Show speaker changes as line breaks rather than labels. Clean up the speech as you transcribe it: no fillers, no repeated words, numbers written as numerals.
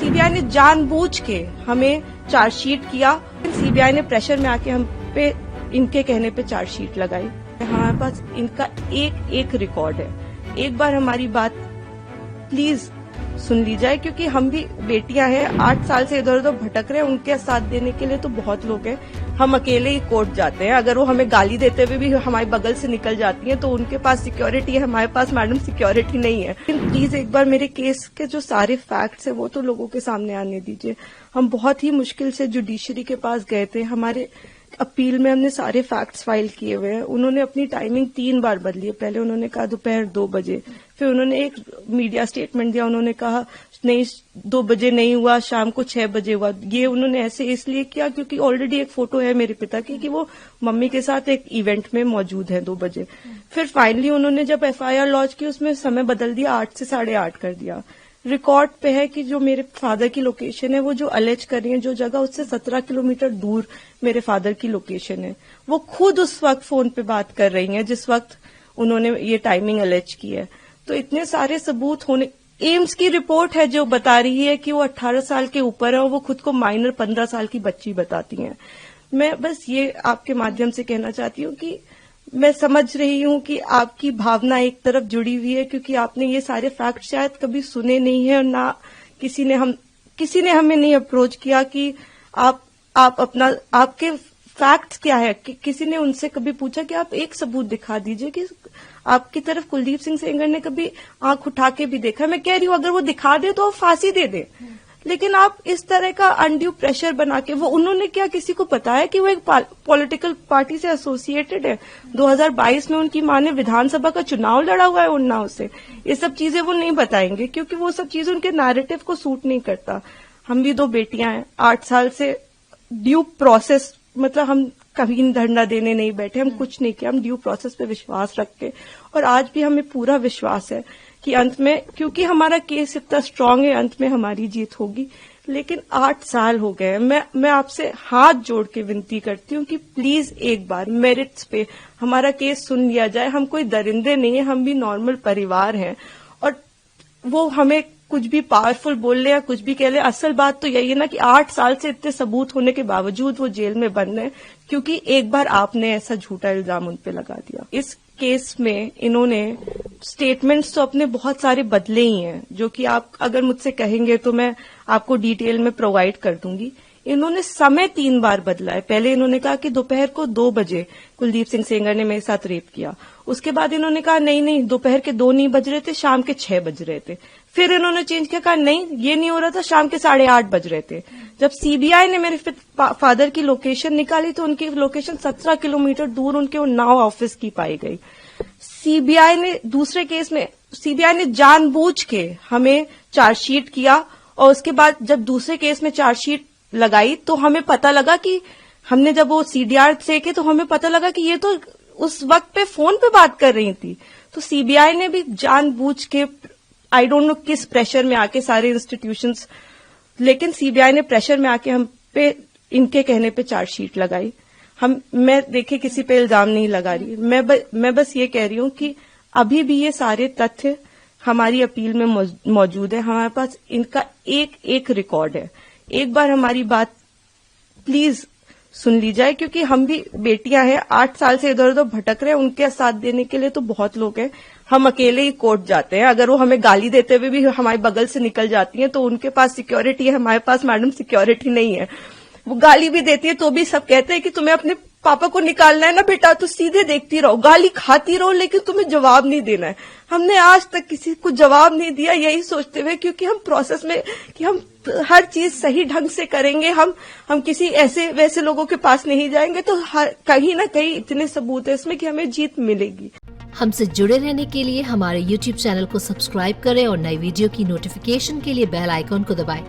CBI ने जानबूझ के हमें चार्जशीट किया। सीबीआई ने प्रेशर में आके हम पे इनके कहने पे चार्जशीट लगाई। हमारे पास इनका एक एक रिकॉर्ड है। एक बार हमारी बात प्लीज सुन ली जाए, क्योंकि हम भी बेटियां हैं, 8 साल से इधर उधर भटक रहे हैं। उनके साथ देने के लिए तो बहुत लोग हैं। हम अकेले ही कोर्ट जाते हैं। अगर वो हमें गाली देते हुए भी हमारे बगल से निकल जाती हैं तो उनके पास सिक्योरिटी है, हमारे पास मैडम सिक्योरिटी नहीं है। लेकिन प्लीज एक बार मेरे केस के जो सारे फैक्ट्स है वो तो लोगों के सामने आने दीजिए। हम बहुत ही मुश्किल से जुडिशरी के पास गए थे। हमारे अपील में हमने सारे फैक्ट्स फाइल किए हुए हैं। उन्होंने अपनी टाइमिंग 3 बार बदली है। पहले उन्होंने कहा दोपहर 2 बजे, फिर उन्होंने एक मीडिया स्टेटमेंट दिया, उन्होंने कहा नहीं 2 बजे नहीं हुआ, शाम को 6 बजे हुआ। ये उन्होंने ऐसे इसलिए किया क्योंकि ऑलरेडी एक फोटो है मेरे पिता की कि वो मम्मी के साथ एक इवेंट में मौजूद है 2 बजे। फिर फाइनली उन्होंने जब एफआईआर लॉन्च की उसमें समय बदल दिया, 8 से 8:30 कर दिया। रिकॉर्ड पे है कि जो मेरे फादर की लोकेशन है, वो जो अलेज कर रही है जो जगह, उससे 17 किलोमीटर दूर मेरे फादर की लोकेशन है। वो खुद उस वक्त फोन पे बात कर रही हैं जिस वक्त उन्होंने ये टाइमिंग अलेज की है। तो इतने सारे सबूत होने, एम्स की रिपोर्ट है जो बता रही है कि वो 18 साल के ऊपर है और वो खुद को माइनर 15 साल की बच्ची बताती हैं। मैं बस ये आपके माध्यम से कहना चाहती हूँ कि मैं समझ रही हूँ कि आपकी भावना एक तरफ जुड़ी हुई है, क्योंकि आपने ये सारे फैक्ट शायद कभी सुने नहीं है और ना किसी ने हमें नहीं अप्रोच किया कि आप अपना आपके फैक्ट्स क्या है। किसी ने उनसे कभी पूछा कि आप एक सबूत दिखा दीजिए कि आपकी तरफ कुलदीप सिंह सेंगर ने कभी आंख उठा के भी देखा। मैं कह रही हूँ अगर वो दिखा दे तो वो फांसी दे दे, लेकिन आप इस तरह का अनड्यू प्रेशर बना के, वो उन्होंने क्या किसी को पता है कि वो एक पॉलिटिकल पार्टी से एसोसिएटेड है। 2022 में उनकी मां ने विधानसभा का चुनाव लड़ा हुआ है उन्नाव से। ये सब चीजें वो नहीं बताएंगे क्योंकि वो सब चीजें उनके नैरेटिव को सूट नहीं करता। हम भी 2 बेटियां हैं, 8 साल से ड्यू प्रोसेस, मतलब हम कभी धरना देने नहीं बैठे, हम कुछ नहीं किया, हम ड्यू प्रोसेस पे विश्वास रखते और आज भी हमें पूरा विश्वास है कि अंत में, क्योंकि हमारा केस इतना स्ट्रांग है, अंत में हमारी जीत होगी। लेकिन 8 साल हो गए। मैं आपसे हाथ जोड़ के विनती करती हूँ कि प्लीज एक बार मेरिट्स पे हमारा केस सुन लिया जाए। हम कोई दरिंदे नहीं है, हम भी नॉर्मल परिवार हैं और वो हमें कुछ भी पावरफुल बोल ले या कुछ भी कह ले, असल बात तो यही है ना कि 8 साल से इतने सबूत होने के बावजूद वो जेल में बंद है क्योंकि एक बार आपने ऐसा झूठा इल्जाम उन पे लगा दिया। इस केस में इन्होंने स्टेटमेंट्स तो अपने बहुत सारे बदले ही हैं, जो कि आप अगर मुझसे कहेंगे तो मैं आपको डिटेल में प्रोवाइड कर दूंगी। इन्होंने समय 3 बार बदला है। पहले इन्होंने कहा कि दोपहर को 2 बजे कुलदीप सिंह सेंगर ने मेरे साथ रेप किया। उसके बाद इन्होंने कहा नहीं दोपहर के 2 नहीं बज रहे थे, शाम के 6 बज रहे थे। फिर इन्होंने चेंज किया, कहा नहीं ये नहीं हो रहा था, शाम के 8:30 बज रहे थे। जब सीबीआई ने मेरे फादर की लोकेशन निकाली तो उनकी लोकेशन 17 किलोमीटर दूर उनके उन्नाव ऑफिस की पाई गई। सीबीआई ने दूसरे केस में सीबीआई ने जानबूझ के हमें चार्जशीट किया और उसके बाद जब दूसरे केस में चार्जशीट लगाई तो हमें पता लगा कि हमने जब वो सीडीआर देखे तो हमें पता लगा कि ये तो उस वक्त पे फोन पे बात कर रही थी। तो सीबीआई ने भी जानबूझ के, आई डोंट नो किस प्रेशर में आके सारे इंस्टीट्यूशंस, लेकिन सीबीआई ने प्रेशर में आके हम पे इनके कहने पे चार्जशीट लगाई। मैं देखिए किसी पे इल्जाम नहीं लगा रही, मैं बस ये कह रही हूँ कि अभी भी ये सारे तथ्य हमारी अपील में मौजूद है। हमारे पास इनका एक एक रिकॉर्ड है। एक बार हमारी बात प्लीज सुन ली जाए, क्योंकि हम भी बेटियां हैं, 8 साल से इधर उधर भटक रहे हैं। उनके साथ देने के लिए तो बहुत लोग हैं। हम अकेले ही कोर्ट जाते हैं। अगर वो हमें गाली देते हुए भी हमारे बगल से निकल जाती हैं तो उनके पास सिक्योरिटी है, हमारे पास मैडम सिक्योरिटी नहीं है। वो गाली भी देती है तो भी सब कहते हैं कि तुम्हें अपने पापा को निकालना है ना बेटा, तो सीधे देखती रहो, गाली खाती रहो, लेकिन तुम्हें जवाब नहीं देना है। हमने आज तक किसी को जवाब नहीं दिया, यही सोचते हुए, क्योंकि हम प्रोसेस में कि हम हर चीज सही ढंग से करेंगे। हम किसी ऐसे वैसे लोगों के पास नहीं जाएंगे तो कहीं ना कहीं इतने सबूत है इसमें कि हमें जीत मिलेगी।
हमसे जुड़े रहने के लिए हमारे YouTube चैनल को सब्सक्राइब करें और नई वीडियो की नोटिफिकेशन के लिए बेल आइकॉन को दबाएं।